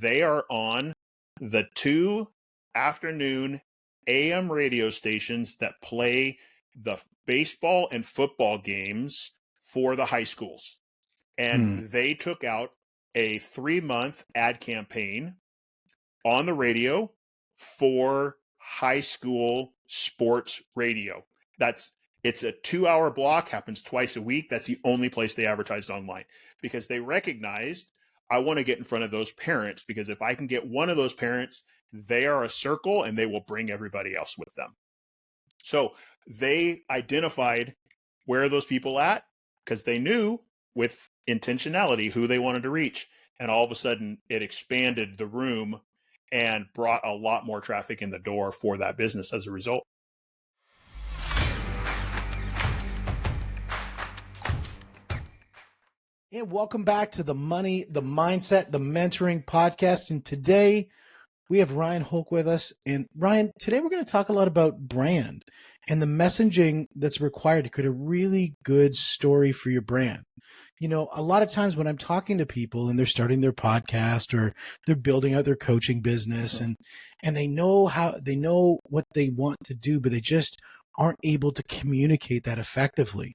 They are on the 2 afternoon AM radio stations that play the baseball and football games for the high schools. And they took out a 3-month ad campaign on the radio for high school sports radio. It's a 2-hour block, happens twice a week. That's the only place they advertised online, because they recognized, I want to get in front of those parents, because if I can get one of those parents, they are a circle and they will bring everybody else with them. So they identified where are those people at, because they knew with intentionality who they wanted to reach. And all of a sudden it expanded the room and brought a lot more traffic in the door for that business as a result. Hey, welcome back to the Money, the Mindset, the Mentoring podcast. And today we have Ryan Holck with us. And Ryan, today we're going to talk a lot about brand and the messaging that's required to create a really good story for your brand. You know, a lot of times when I'm talking to people and they're starting their podcast or they're building out their coaching business and they know what they want to do, but they just aren't able to communicate that effectively.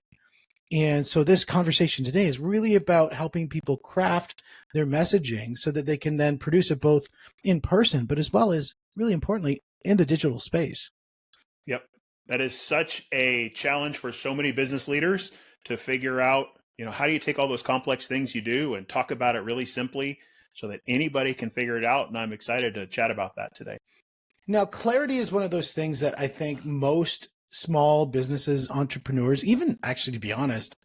And so this conversation today is really about helping people craft their messaging so that they can then produce it both in person, but as well as, really importantly, in the digital space. Yep. That is such a challenge for so many business leaders to figure out, how do you take all those complex things you do and talk about it really simply so that anybody can figure it out. And I'm excited to chat about that today. Now, clarity is one of those things that I think most small businesses, entrepreneurs, even actually, to be honest,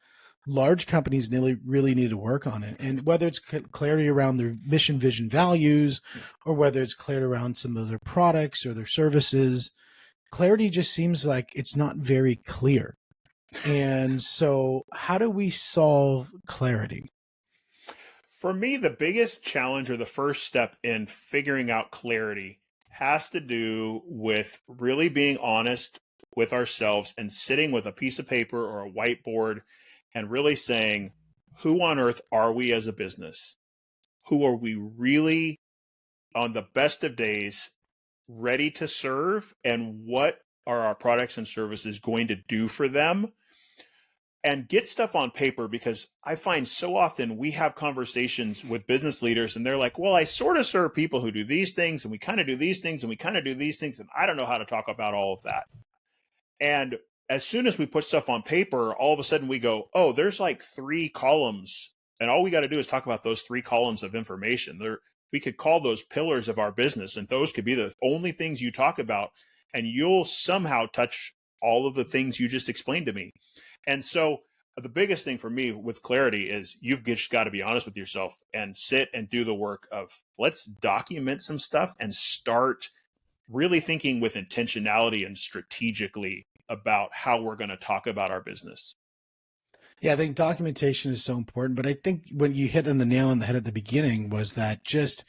large companies really need to work on it. And whether it's clarity around their mission, vision, values, or whether it's clarity around some of their products or their services, clarity just seems like it's not very clear. And so how do we solve clarity? For me, the biggest challenge or the first step in figuring out clarity has to do with really being honest with ourselves and sitting with a piece of paper or a whiteboard and really saying, who on earth are we as a business? Who are we really, on the best of days, ready to serve? And what are our products and services going to do for them? And get stuff on paper, because I find so often we have conversations with business leaders and they're like, well, I sort of serve people who do these things and we kind of do these things and we kind of do these things. And I don't know how to talk about all of that. And as soon as we put stuff on paper, all of a sudden we go, oh, there's like 3 columns. And all we got to do is talk about those 3 columns of information. We could call those pillars of our business. And those could be the only things you talk about. And you'll somehow touch all of the things you just explained to me. And so the biggest thing for me with clarity is you've just got to be honest with yourself and sit and do the work of, let's document some stuff and start really thinking with intentionality and strategically about how we're going to talk about our business. Yeah, I think documentation is so important, but I think when you hit on the nail on the head at the beginning was that just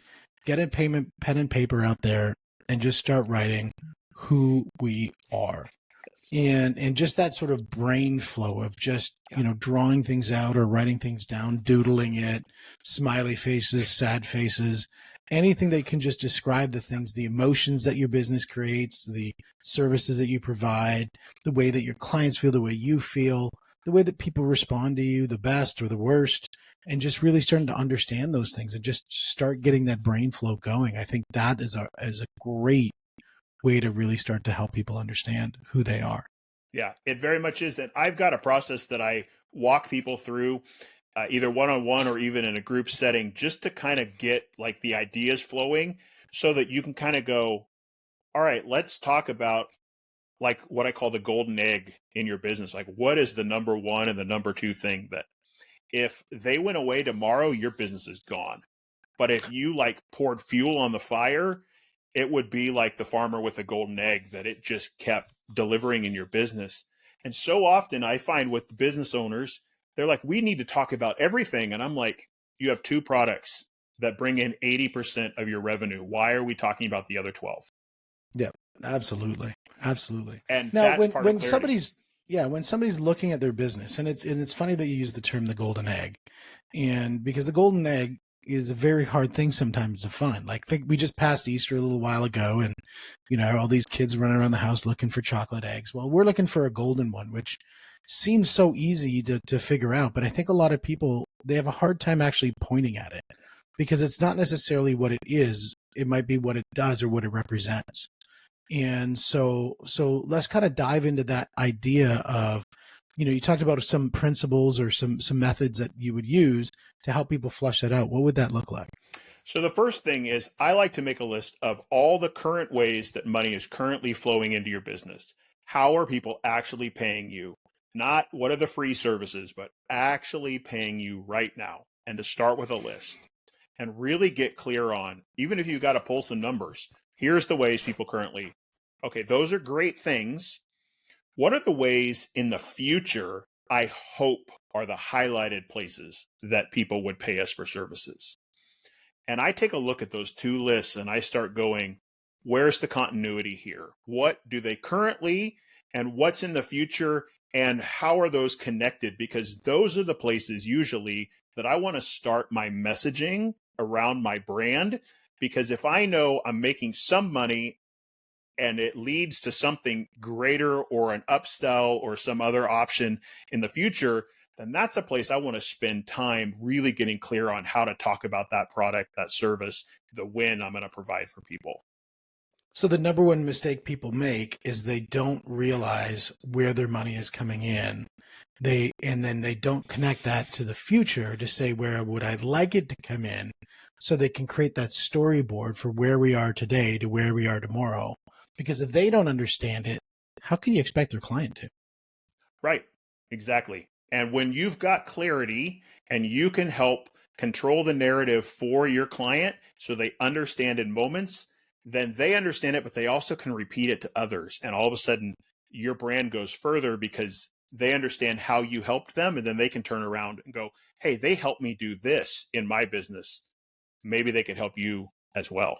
get a pen and paper out there and just start writing who we are. And just that sort of brain flow of just, drawing things out or writing things down, doodling it, smiley faces, sad faces, anything that can just describe the things, the emotions that your business creates, the services that you provide, the way that your clients feel, the way you feel, the way that people respond to you, the best or the worst, and just really starting to understand those things and just start getting that brain flow going. I think that is a great way to really start to help people understand who they are. Yeah, it very much is. And I've got a process that I walk people through either one-on-one or even in a group setting, just to kind of get like the ideas flowing so that you can kind of go, all right, let's talk about like what I call the golden egg in your business. Like, what is the number 1 and the number 2 thing that if they went away tomorrow, your business is gone. But if you like poured fuel on the fire, it would be like the farmer with a golden egg that it just kept delivering in your business. And so often I find with business owners, they're like, we need to talk about everything. And I'm like, you have 2 products that bring in 80% of your revenue. Why are we talking about the other 12? Yeah, absolutely. Absolutely. And now, that's when somebody's looking at their business, and it's funny that you use the term the golden egg, and because the golden egg is a very hard thing sometimes to find. Like, think we just passed Easter a little while ago, and all these kids running around the house looking for chocolate eggs. Well, we're looking for a golden one, which seems so easy to figure out, but I think a lot of people, they have a hard time actually pointing at it because it's not necessarily what it is. It might be what it does or what it represents. And so let's kind of dive into that idea of, you talked about some principles or some methods that you would use to help people flush that out. What would that look like? So the first thing is I like to make a list of all the current ways that money is currently flowing into your business. How are people actually paying you? Not what are the free services, but actually paying you right now. And to start with a list and really get clear on, even if you got to pull some numbers, here's the ways people currently, okay, those are great things. What are the ways in the future I hope are the highlighted places that people would pay us for services? And I take a look at those two lists and I start going, where's the continuity here? What do they currently and what's in the future? And how are those connected? Because those are the places usually that I want to start my messaging around my brand. Because if I know I'm making some money and it leads to something greater or an upsell or some other option in the future, then that's a place I want to spend time really getting clear on how to talk about that product, that service, the win I'm going to provide for people. So the number one mistake people make is they don't realize where their money is coming in. And then they don't connect that to the future to say, where would I like it to come in? So they can create that storyboard for where we are today to where we are tomorrow. Because if they don't understand it, how can you expect their client to? Right. Exactly. And when you've got clarity and you can help control the narrative for your client so they understand in moments, then they understand it, but they also can repeat it to others. And all of a sudden, your brand goes further because they understand how you helped them. And then they can turn around and go, hey, they helped me do this in my business. Maybe they could help you as well.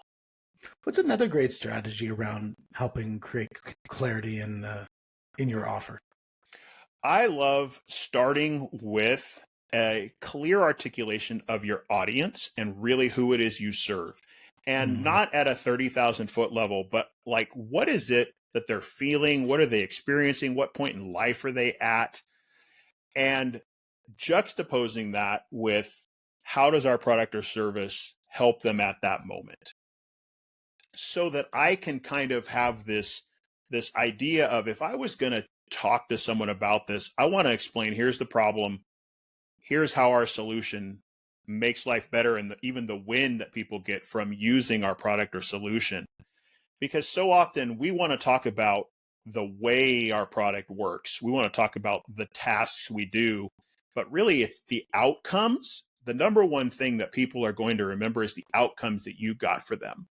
What's another great strategy around helping create clarity in your offer? I love starting with a clear articulation of your audience and really who it is you serve. And not at a 30,000 foot level, but like, what is it that they're feeling? What are they experiencing? What point in life are they at? And juxtaposing that with how does our product or service help them at that moment? So that I can kind of have this idea of, if I was going to talk to someone about this, I want to explain, here's the problem, here's how our solution makes life better, and even the win that people get from using our product or solution. Because so often we want to talk about the way our product works, we want to talk about the tasks we do, but really it's the outcomes. The number one thing that people are going to remember is the outcomes that you got for them.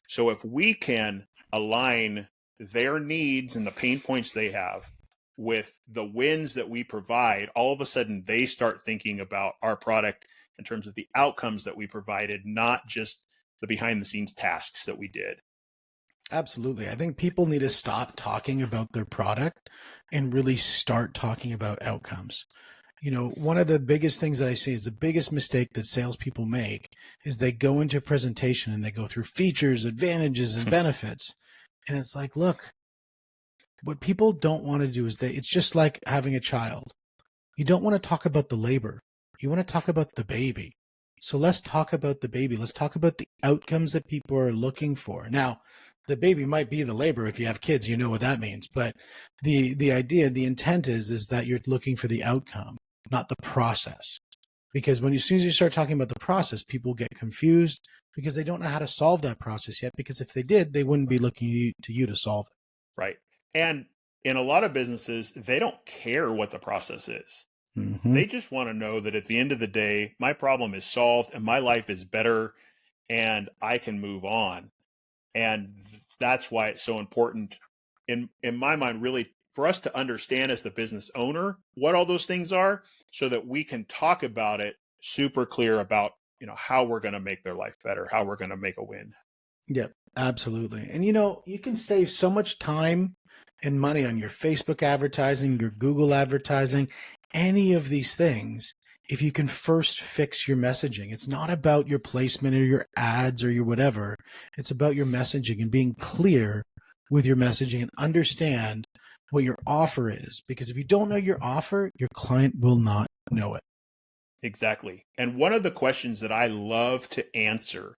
So if we can align their needs and the pain points they have with the wins that we provide, all of a sudden they start thinking about our product in terms of the outcomes that we provided, not just the behind the scenes tasks that we did. Absolutely. I think people need to stop talking about their product and really start talking about outcomes. One of the biggest things that I see is the biggest mistake that salespeople make is they go into a presentation and they go through features, advantages, and benefits. And it's like, look, what people don't want to do is it's just like having a child. You don't want to talk about the labor. You want to talk about the baby. So let's talk about the baby. Let's talk about the outcomes that people are looking for. Now, the baby might be the labor. If you have kids, you know what that means. But the idea, the intent is that you're looking for the outcome, not the process. Because as soon as you start talking about the process, people get confused because they don't know how to solve that process yet. Because if they did, they wouldn't be looking to you to solve it. Right. And in a lot of businesses, they don't care what the process is. Mm-hmm. They just want to know that at the end of the day, my problem is solved and my life is better and I can move on. And that's why it's so important in my mind, really, for us to understand as the business owner what all those things are, so that we can talk about it super clear about, how we're going to make their life better, how we're going to make a win. Yep, absolutely. And you can save so much time and money on your Facebook advertising, your Google advertising, any of these things, if you can first fix your messaging. It's not about your placement or your ads or your whatever. It's about your messaging and being clear with your messaging and understand what your offer is. Because if you don't know your offer, your client will not know it. Exactly. And one of the questions that I love to answer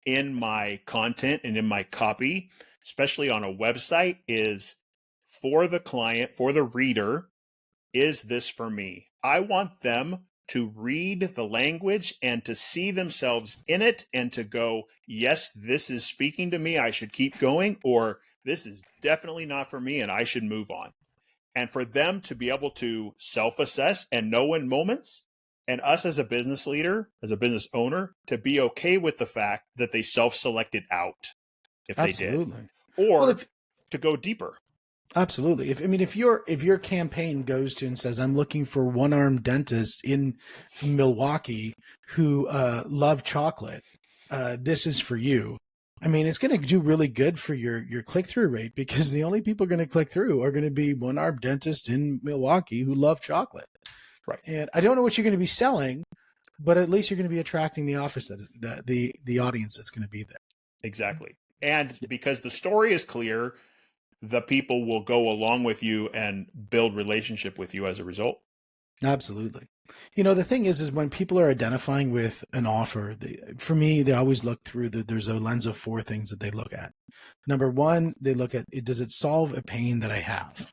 in my content and in my copy, especially on a website, is for the client, for the reader, is this for me? I want them to read the language and to see themselves in it and to go, yes, this is speaking to me. I should keep going, or this is definitely not for me and I should move on. And for them to be able to self assess and know in moments, and us as a business leader, as a business owner, to be okay with the fact that they self selected out if they did, Absolutely. Well, or if to go deeper. absolutely. If your campaign goes to and says, I'm looking for one-armed dentist in Milwaukee who love chocolate, this is for you. I mean, it's going to do really good for your click-through rate, because the only people going to click through are going to be one-armed dentist in Milwaukee who love chocolate. Right. And I don't know what you're going to be selling, but at least you're going to be attracting the office the audience that's going to be there. Exactly. And because the story is clear, the people will go along with you and build relationship with you as a result. Absolutely. The thing is when people are identifying with an offer, for me, they always look through there's a lens of four things that they look at. Number one, they look at does it solve a pain that I have?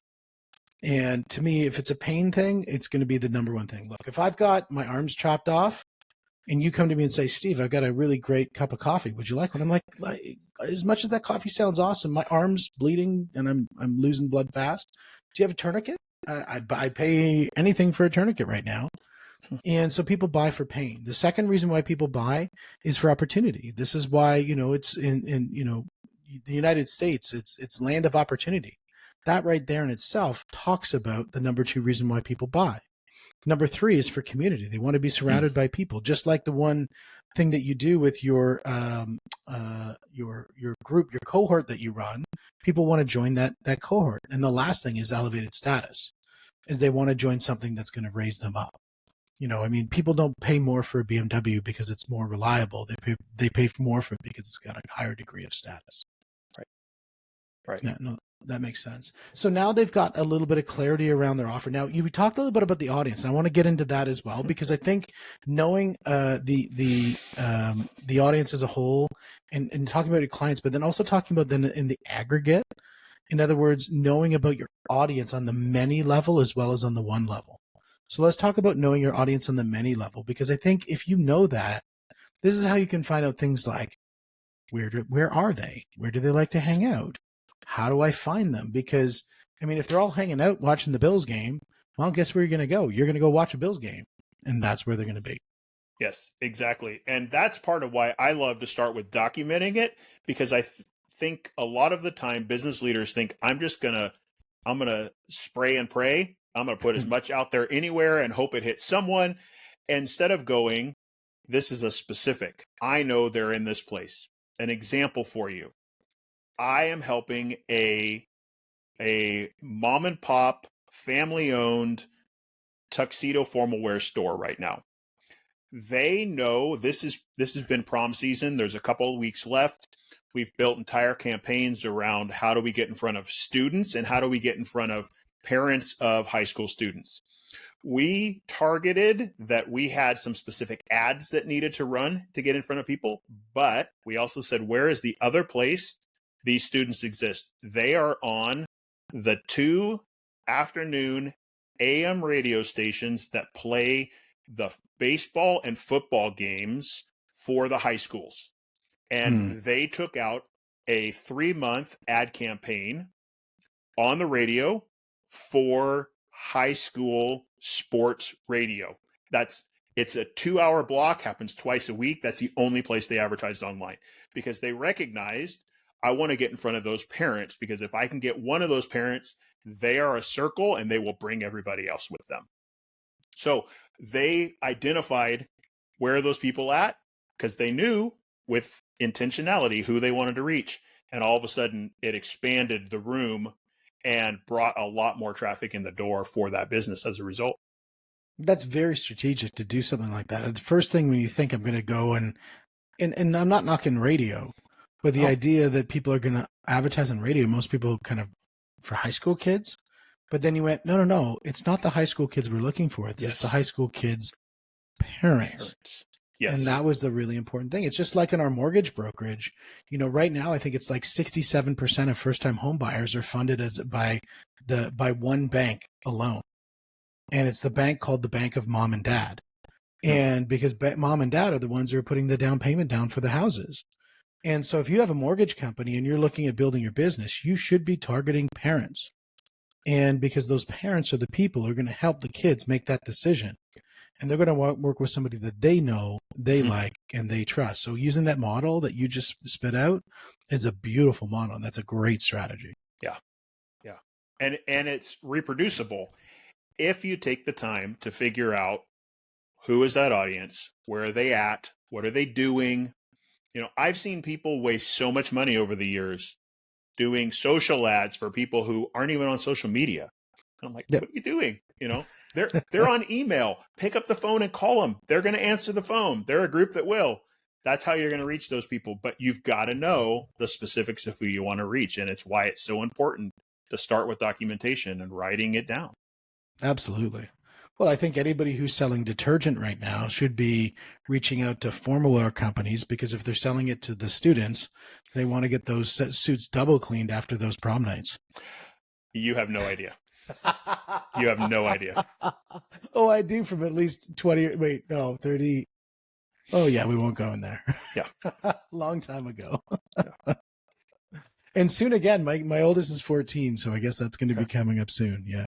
And to me, if it's a pain thing, it's going to be the number one thing. Look, if I've got my arms chopped off and you come to me and say, Steve, I've got a really great cup of coffee. Would you like one? I'm like, as much as that coffee sounds awesome, my arm's bleeding and I'm losing blood fast. Do you have a tourniquet? I pay anything for a tourniquet right now. And so people buy for pain. The second reason why people buy is for opportunity. This is why, it's in the United States, it's land of opportunity. That right there in itself talks about the number two reason why people buy. Number three is for community. They want to be surrounded by people, just like the one thing that you do with your group, your cohort that you run. People want to join that cohort. And the last thing is elevated status, is they want to join something that's going to raise them up. People don't pay more for a BMW because it's more reliable. They pay more for it because it's got a higher degree of status. Right. Right. Yeah, no, that makes sense. So now they've got a little bit of clarity around their offer. Now, you talked a little bit about the audience, and I want to get into that as well, because I think knowing the audience as a whole, and talking about your clients, but then also talking about them in the aggregate. In other words, knowing about your audience on the many level as well as on the one level. So let's talk about knowing your audience on the many level, because I think if you know that, this is how you can find out things like where are they? Where do they like to hang out? How do I find them? Because if they're all hanging out watching the Bills game, well, guess where you're going to go? You're going to go watch a Bills game, and that's where they're going to be. Yes, exactly. And that's part of why I love to start with documenting it, because I think a lot of the time business leaders think I'm going to spray and pray. I'm going to put as much out there anywhere and hope it hits someone, instead of going, this is a specific. I know they're in this place. An example for you. I am helping a mom and pop, family owned tuxedo formal wear store right now. They know this has been prom season. There's a couple of weeks left. We've built entire campaigns around how do we get in front of students and how do we get in front of parents of high school students. We targeted that we had some specific ads that needed to run to get in front of people, but we also said, where is the other place these students exist? They are on the 2 afternoon AM radio stations that play the baseball and football games for the high schools. And they took out a 3-month ad campaign on the radio for high school sports radio. It's a 2-hour block, happens twice a week. That's the only place they advertised online, because they recognized, I want to get in front of those parents, because if I can get one of those parents, they are a circle and they will bring everybody else with them. So they identified where are those people at, because they knew with intentionality who they wanted to reach. And all of a sudden it expanded the room and brought a lot more traffic in the door for that business as a result. That's very strategic to do something like that. The first thing when you think I'm going to go and I'm not knocking radio, but the Oh, idea that people are going to advertise on radio, most people kind of for high school kids. But then you went, no, no, no, it's not the high school kids we're looking for. It's yes. the high school kids' parents. Yes. And that was the really important thing. It's just like in our mortgage brokerage, right now I think it's like 67% of first-time home buyers are funded by one bank alone. And it's the bank called the Bank of Mom and Dad. And because mom and dad are the ones who are putting the down payment down for the houses. And so if you have a mortgage company and you're looking at building your business, you should be targeting parents. And because those parents are the people who are going to help the kids make that decision. And they're going to work with somebody that they know, they like, and they trust. So using that model that you just spit out is a beautiful model. And that's a great strategy. Yeah. Yeah. And it's reproducible if you take the time to figure out who is that audience, where are they at, what are they doing. I've seen people waste so much money over the years doing social ads for people who aren't even on social media. And I'm like, Yep. what are you doing? They're on email. Pick up the phone and call them. They're going to answer the phone. They're a group that will. That's how you're going to reach those people. But you've got to know the specifics of who you want to reach. And it's why it's so important to start with documentation and writing it down. Absolutely. Well, I think anybody who's selling detergent right now should be reaching out to formal wear companies, because if they're selling it to the students, they want to get those suits double cleaned after those prom nights. You have no idea. You have no idea. Oh, I do, from at least 30. Oh yeah, we won't go in there. Yeah. Long time ago. Yeah. And soon again, my oldest is 14, so I guess that's going to be coming up soon. Yeah.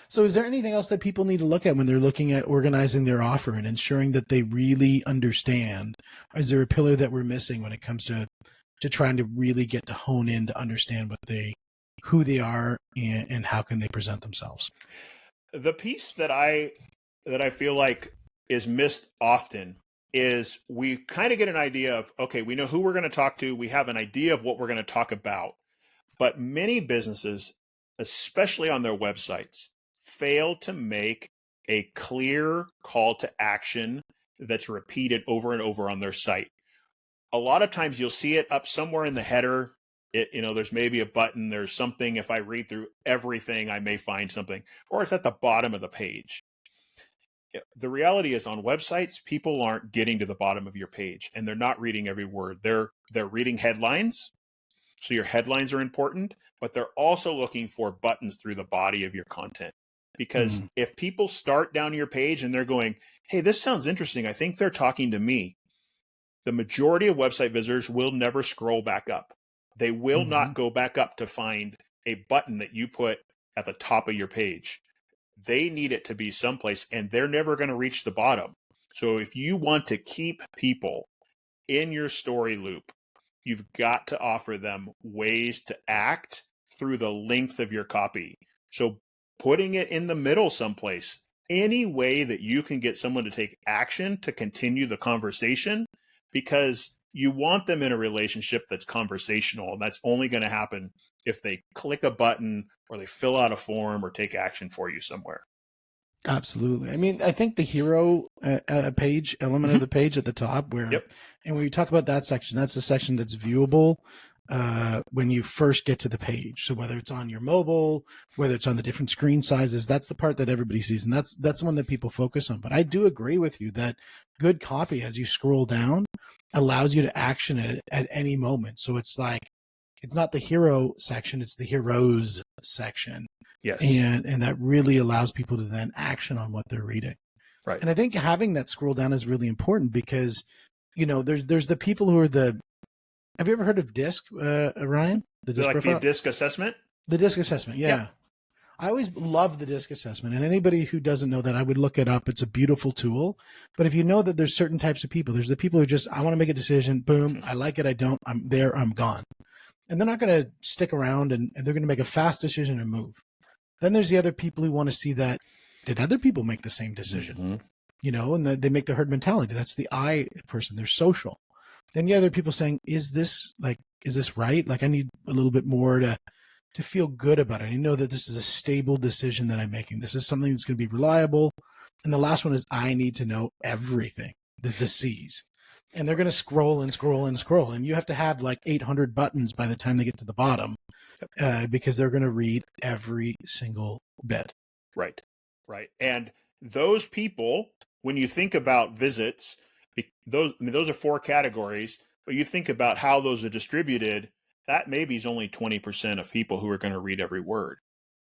So is there anything else that people need to look at when they're looking at organizing their offer and ensuring that they really understand? Is there a pillar that we're missing when it comes to trying to really get to hone in to understand who they are and how can they present themselves? The piece that I feel like is missed often is we kind of get an idea of, okay, we know who we're going to talk to. We have an idea of what we're going to talk about. But many businesses, especially on their websites, fail to make a clear call to action that's repeated over and over on their site. A lot of times you'll see it up somewhere in the header. There's maybe a button, there's something. If I read through everything, I may find something, or it's at the bottom of the page. The reality is, on websites, people aren't getting to the bottom of your page, and they're not reading every word. They're reading headlines. So your headlines are important, but they're also looking for buttons through the body of your content. Because if people start down your page and they're going, hey, this sounds interesting, I think they're talking to me, the majority of website visitors will never scroll back up. They will not go back up to find a button that you put at the top of your page. They need it to be someplace, and they're never going to reach the bottom. So if you want to keep people in your story loop, you've got to offer them ways to act through the length of your copy. So putting it in the middle someplace, any way that you can get someone to take action to continue the conversation, because you want them in a relationship that's conversational. And that's only going to happen if they click a button or they fill out a form or take action for you somewhere. Absolutely. I mean, I think the hero page element of the page at the top and when you talk about that section, that's the section that's viewable when you first get to the page. So whether it's on your mobile, whether it's on the different screen sizes, that's the part that everybody sees. And that's the one that people focus on. But I do agree with you that good copy, as you scroll down, allows you to action it at any moment. So it's like, it's not the hero section, it's the heroes section. Yes. And that really allows people to then action on what they're reading. Right. And I think having that scroll down is really important because, there's the people who are have you ever heard of DISC, Ryan? The DISC profile? The DISC assessment? The DISC assessment, yeah. I always love the DISC assessment. And anybody who doesn't know that, I would look it up. It's a beautiful tool. But if you know that there's certain types of people, there's the people who just, I want to make a decision, boom, I like it, I don't, I'm there, I'm gone. And they're not going to stick around and they're going to make a fast decision and move. Then there's the other people who want to see that, did other people make the same decision? And they make the herd mentality. That's the I person. They're social. Then the other people saying, is this right? Like I need a little bit more to to feel good about it. You know that this is a stable decision that I'm making. This is something that's going to be reliable. And the last one is I need to know everything, the C's. And they're going to scroll and scroll and scroll. And you have to have like 800 buttons by the time they get to the bottom because they're going to read every single bit. Right. Right. And those people, when you think about visits, those are 4 categories, but you think about how those are distributed, that maybe is only 20% of people who are going to read every word.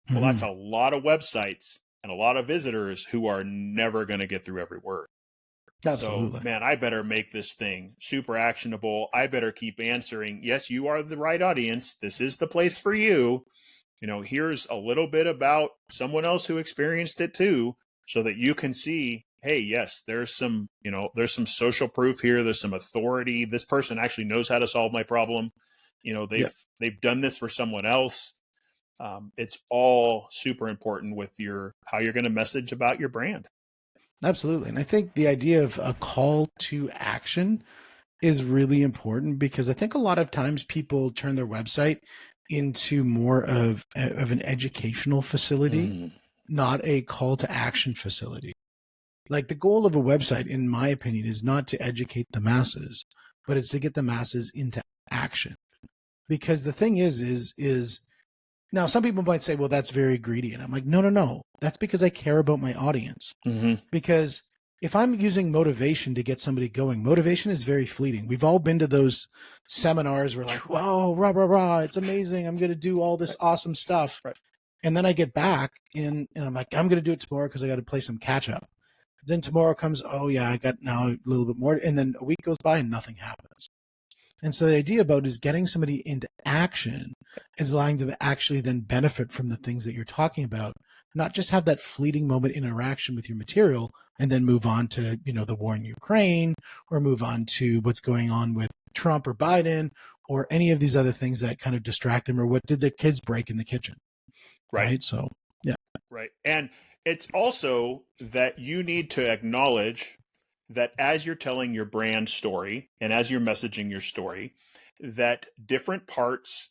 Well, that's a lot of websites and a lot of visitors who are never going to get through every word. Absolutely. So, man, I better make this thing super actionable. I better keep answering. Yes, you are the right audience. This is the place for you. Here's a little bit about someone else who experienced it too, so that you can see, hey, yes, there's some social proof here. There's some authority. This person actually knows how to solve my problem. They've done this for someone else. It's all super important with how you're going to message about your brand. Absolutely. And I think the idea of a call to action is really important because I think a lot of times people turn their website into more of an educational facility, not a call to action facility. Like the goal of a website, in my opinion, is not to educate the masses, but it's to get the masses into action. Because the thing is now some people might say, well, that's very greedy. And I'm like, no. That's because I care about my audience. Because if I'm using motivation to get somebody going, motivation is very fleeting. We've all been to those seminars where like, whoa, rah, rah, rah, it's amazing. I'm going to do all this awesome stuff. Right. And then I get back and I'm like, I'm going to do it tomorrow because I got to play some catch up. Then tomorrow comes, oh yeah, I got now a little bit more. And then a week goes by and nothing happens. And so the idea about is getting somebody into action is allowing them to actually then benefit from the things that you're talking about, not just have that fleeting moment interaction with your material and then move on to, the war in Ukraine or move on to what's going on with Trump or Biden or any of these other things that kind of distract them or what did the kids break in the kitchen. Right. So, yeah. Right. And it's also that you need to acknowledge that as you're telling your brand story and as you're messaging your story, that different parts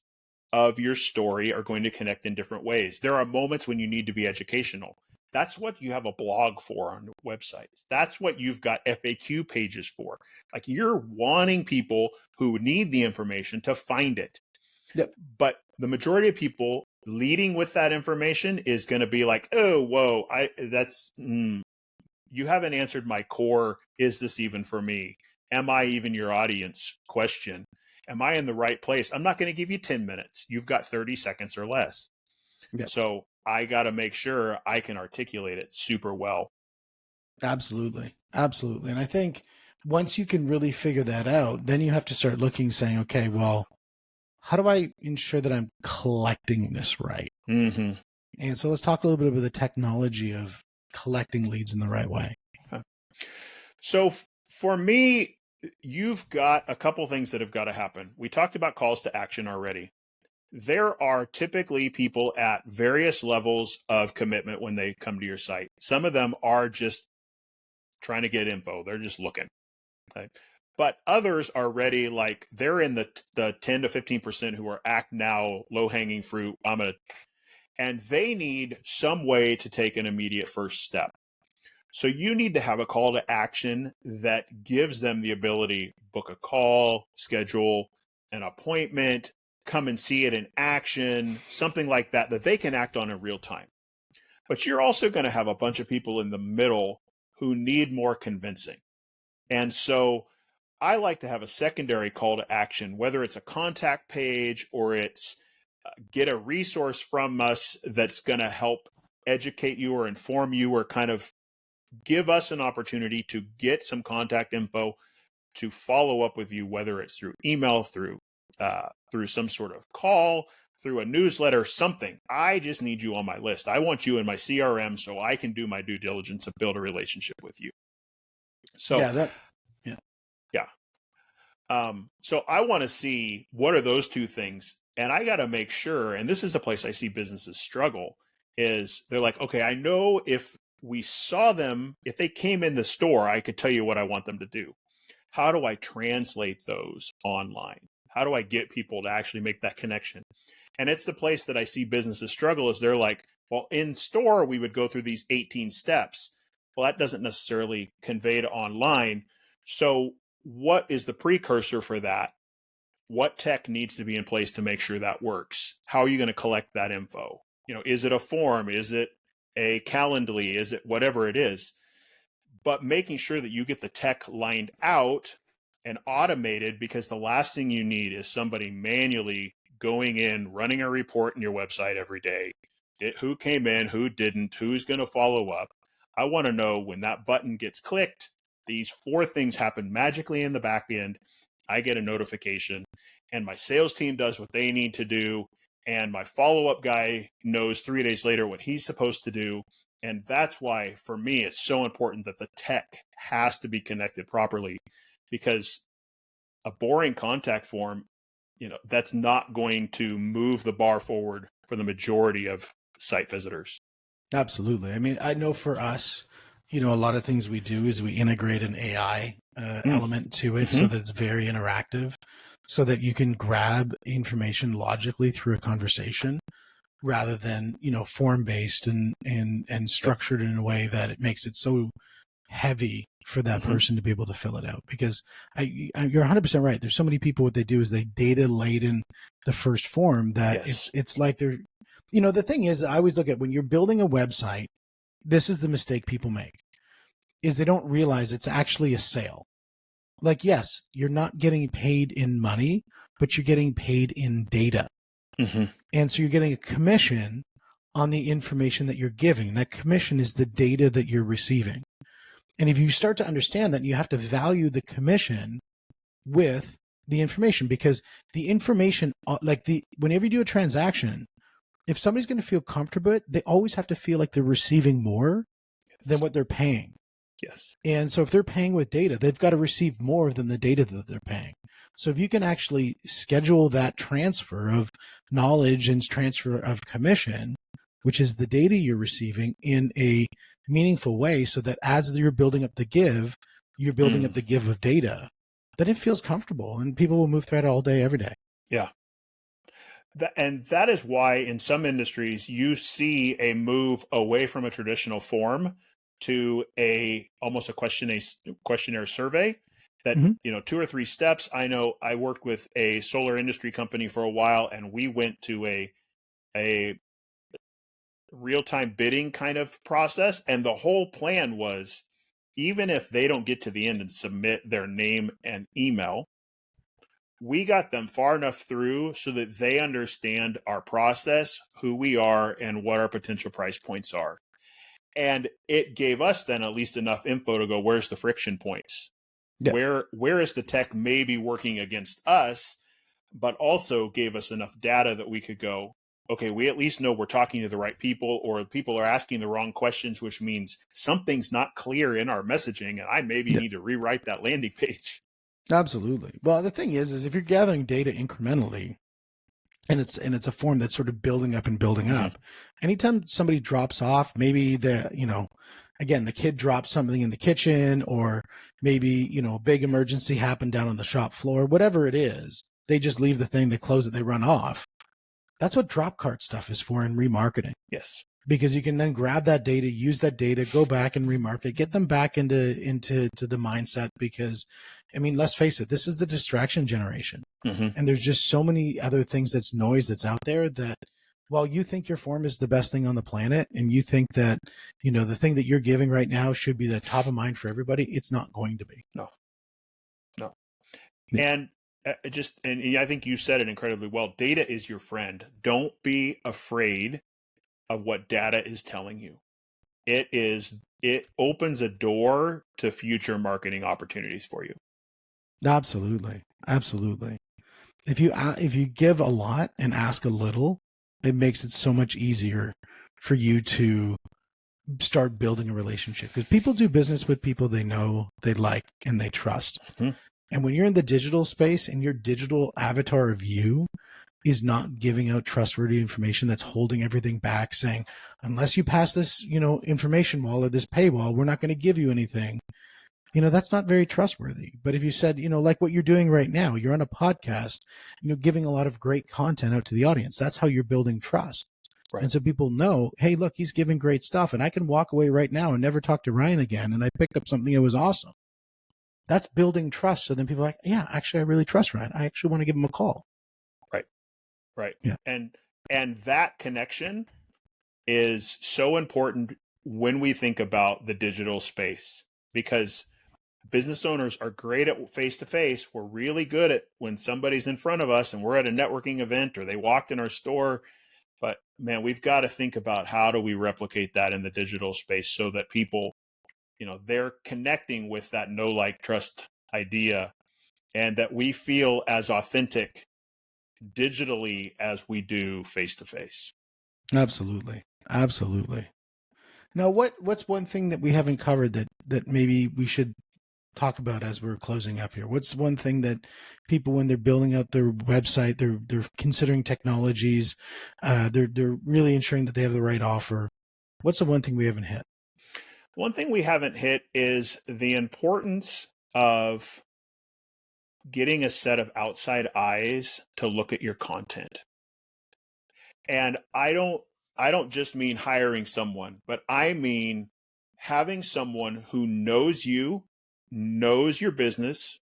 of your story are going to connect in different ways. There are moments when you need to be educational. That's what you have a blog for on websites. That's what you've got FAQ pages for. Like you're wanting people who need the information to find it. Yep. But the majority of people leading with that information is going to be like, oh, whoa, you haven't answered my core. Is this even for me? Am I even your audience question? Am I in the right place? I'm not going to give you 10 minutes. You've got 30 seconds or less. Yep. So I got to make sure I can articulate it super well. Absolutely. Absolutely. And I think once you can really figure that out, then you have to start looking, saying, okay, well, how do I ensure that I'm collecting this right? Mm-hmm. And so let's talk a little bit about the technology of collecting leads in the right way. So for me, you've got a couple things that have got to happen. We talked about calls to action already. There are typically people at various levels of commitment when they come to your site. Some of them are just trying to get info. They're just looking. Okay. But others are ready, like they're in the 10 to 15% who are act now, low-hanging fruit. And they need some way to take an immediate first step. So you need to have a call to action that gives them the ability to book a call, schedule an appointment, come and see it in action, something like that they can act on in real time. But you're also going to have a bunch of people in the middle who need more convincing. And so I like to have a secondary call to action, whether it's a contact page or it's get a resource from us that's going to help educate you or inform you or kind of give us an opportunity to get some contact info to follow up with you, whether it's through email, through some sort of call, through a newsletter, something. I just need you on my list. I want you in my CRM so I can do my due diligence and build a relationship with you. So so I want to see what are those two things. And I got to make sure, and this is a place I see businesses struggle, is they're like, okay, I know if we saw them, if they came in the store, I could tell you what I want them to do. How do I translate those online? How do I get people to actually make that connection? And it's the place that I see businesses struggle is they're like, well, in store, we would go through these 18 steps. Well, that doesn't necessarily convey to online. So what is the precursor for that? What tech needs to be in place to make sure that works? How are you going to collect that info? Is it a form? Is it a Calendly? Is it whatever it is? But making sure that you get the tech lined out and automated, because the last thing you need is somebody manually going in, running a report in your website every day. Who came in, who didn't, who's going to follow up. I want to know when that button gets clicked, these 4 things happen magically in the back end. I get a notification and my sales team does what they need to do. And my follow-up guy knows 3 days later what he's supposed to do. And that's why, for me, it's so important that the tech has to be connected properly, because a boring contact form, that's not going to move the bar forward for the majority of site visitors. Absolutely. I mean, I know for us, a lot of things we do is we integrate an AI element to it so that it's very interactive, so that you can grab information logically through a conversation rather than, form-based and structured in a way that it makes it so heavy for that person to be able to fill it out. Because you're 100% right. There's so many people, what they do is they data laden the first form that it's like they're, the thing is, I always look at when you're building a website, this is the mistake people make, is they don't realize it's actually a sale. Like, yes, you're not getting paid in money, but you're getting paid in data. And so you're getting a commission on the information that you're giving. That commission is the data that you're receiving. And if you start to understand that, you have to value the commission with the information, because the information, whenever you do a transaction, if somebody's going to feel comfortable, they always have to feel like they're receiving more than what they're paying. Yes. And so if they're paying with data, they've got to receive more than the data that they're paying. So if you can actually schedule that transfer of knowledge and transfer of commission, which is the data you're receiving, in a meaningful way, so that as you're building up the give, you're building up the give of data, then it feels comfortable and people will move through it all day, every day. Yeah. And that is why in some industries you see a move away from a traditional form to almost a questionnaire survey that, 2 or 3 steps. I know I worked with a solar industry company for a while, and we went to a real-time bidding kind of process. And the whole plan was, even if they don't get to the end and submit their name and email, we got them far enough through so that they understand our process, who we are, and what our potential price points are. And it gave us then at least enough info to go, where's the friction points? Yeah. Where is the tech maybe working against us, but also gave us enough data that we could go, okay, we at least know we're talking to the right people, or people are asking the wrong questions, which means something's not clear in our messaging, and I maybe need to rewrite that landing page. Absolutely. Well, the thing is if you're gathering data incrementally, and it's a form that's sort of building up and building up, anytime somebody drops off, maybe again, the kid drops something in the kitchen, or maybe, a big emergency happened down on the shop floor, whatever it is, they just leave the thing, they close it, they run off. That's what drop cart stuff is for in remarketing. Yes. Because you can then grab that data, use that data, go back and remarket, get them back into the mindset. Because, I mean, let's face it, this is the distraction generation. And there's just so many other things that's noise that's out there that, while you think your form is the best thing on the planet, and you think that, the thing that you're giving right now should be the top of mind for everybody, it's not going to be. No. Yeah. And I think you said it incredibly well. Data is your friend. Don't be afraid of what data is telling you. It opens a door to future marketing opportunities for you. Absolutely. If you give a lot and ask a little, it makes it so much easier for you to start building a relationship, because people do business with people they know, they like, and they trust. And when you're in the digital space and your digital avatar of you is not giving out trustworthy information, that's holding everything back, saying, unless you pass this, information wall or this paywall, we're not going to give you anything. That's not very trustworthy. But if you said, like what you're doing right now, you're on a podcast, giving a lot of great content out to the audience. That's how you're building trust. Right. And so people know, hey, look, he's giving great stuff, and I can walk away right now and never talk to Ryan again. And I picked up something that was awesome. That's building trust. So then people are like, yeah, actually, I really trust Ryan. I actually want to give him a call. Right. Yeah. And that connection is so important when we think about the digital space, because business owners are great at face to face. We're really good at when somebody's in front of us and we're at a networking event or they walked in our store. But man, we've got to think about how do we replicate that in the digital space so that people, they're connecting with that know, like, trust idea, and that we feel as authentic digitally as we do face to face. Absolutely. Absolutely. Now, what's one thing that we haven't covered that maybe we should talk about as we're closing up here? What's one thing that people, when they're building out their website, they're considering technologies, they're really ensuring that they have the right offer? What's the one thing we haven't hit? One thing we haven't hit is the importance of getting a set of outside eyes to look at your content. And I don't just mean hiring someone, but I mean having someone who knows you, knows your business,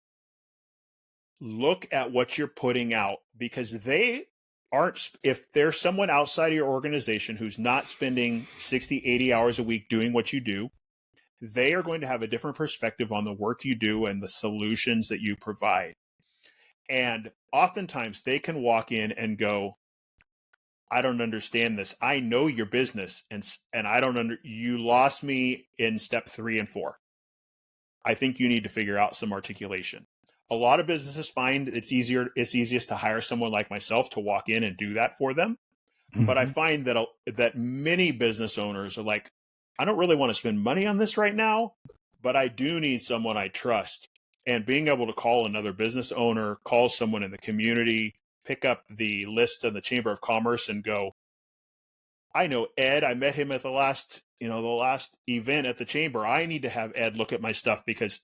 look at what you're putting out, because they aren't, if there's someone outside of your organization who's not spending 60, 80 hours a week doing what you do, they are going to have a different perspective on the work you do and the solutions that you provide. And oftentimes they can walk in and go, I don't understand this. I know your business, and I don't you lost me in step 3 and 4. I think you need to figure out some articulation. A lot of businesses find it's easiest to hire someone like myself to walk in and do that for them. Mm-hmm. But I find that many business owners are like, I don't really want to spend money on this right now, but I do need someone I trust. And being able to call another business owner, call someone in the community, pick up the list of the Chamber of Commerce and go, I know Ed, I met him at the last event at the Chamber. I need to have Ed look at my stuff because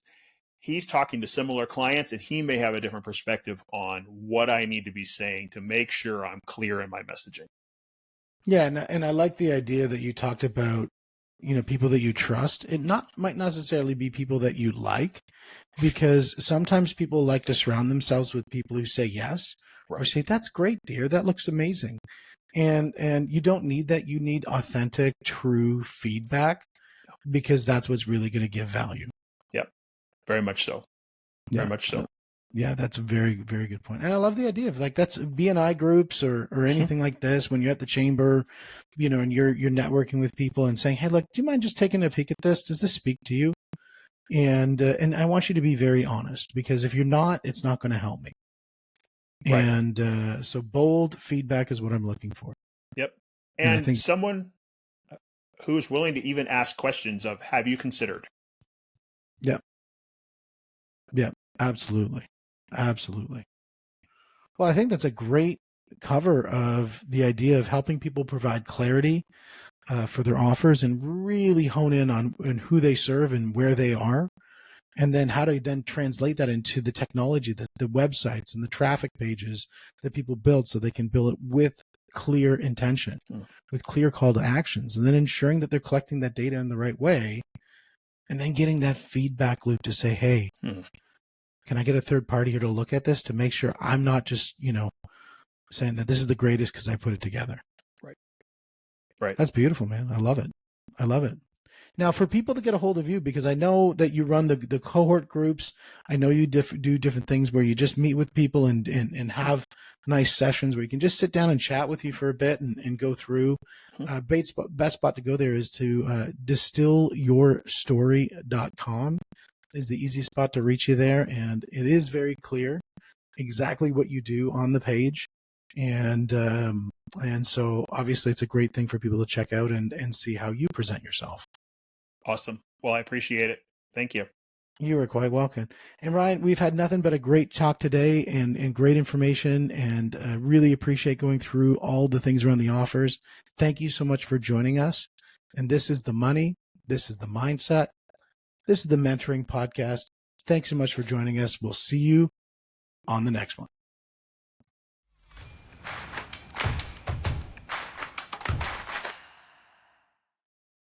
he's talking to similar clients and he may have a different perspective on what I need to be saying to make sure I'm clear in my messaging. Yeah. And I like the idea that you talked about, people that you trust. It might not necessarily be people that you like, because sometimes people like to surround themselves with people who say yes, right, or say, that's great, dear. That looks amazing. And you don't need that. You need authentic, true feedback, because that's what's really going to give value. Yep. Very much so. Very much so. Yeah, that's a very, very good point. And I love the idea of that's BNI groups or anything like this. When you're at the chamber, and you're networking with people and saying, hey, look, do you mind just taking a peek at this? Does this speak to you? And I want you to be very honest, because if you're not, it's not going to help me. Right. And so bold feedback is what I'm looking for. Yep. And I think someone who's willing to even ask questions of, have you considered? Yep. Yep. Absolutely. Absolutely. Well, I think that's a great cover of the idea of helping people provide clarity for their offers and really hone in on who they serve and where they are. And then how to then translate that into the technology, the websites and the traffic pages that people build, so they can build it with clear intention, with clear call to actions, and then ensuring that they're collecting that data in the right way, and then getting that feedback loop to say, hey, can I get a third party here to look at this to make sure I'm not just, saying that this is the greatest because I put it together. Right. Right. That's beautiful, man. I love it. I love it. Now, for people to get a hold of you, because I know that you run the cohort groups, I know you do different things where you just meet with people and have nice sessions where you can just sit down and chat with you for a bit and go through. Best spot to go there is to distillyourstory.com is the easiest spot to reach you there. And it is very clear exactly what you do on the page. And so obviously it's a great thing for people to check out and see how you present yourself. Awesome. Well, I appreciate it. Thank you. You are quite welcome. And Ryan, we've had nothing but a great talk today and great information, and really appreciate going through all the things around the offers. Thank you so much for joining us. And this is the money. This is the mindset. This is the Mentoring Podcast. Thanks so much for joining us. We'll see you on the next one.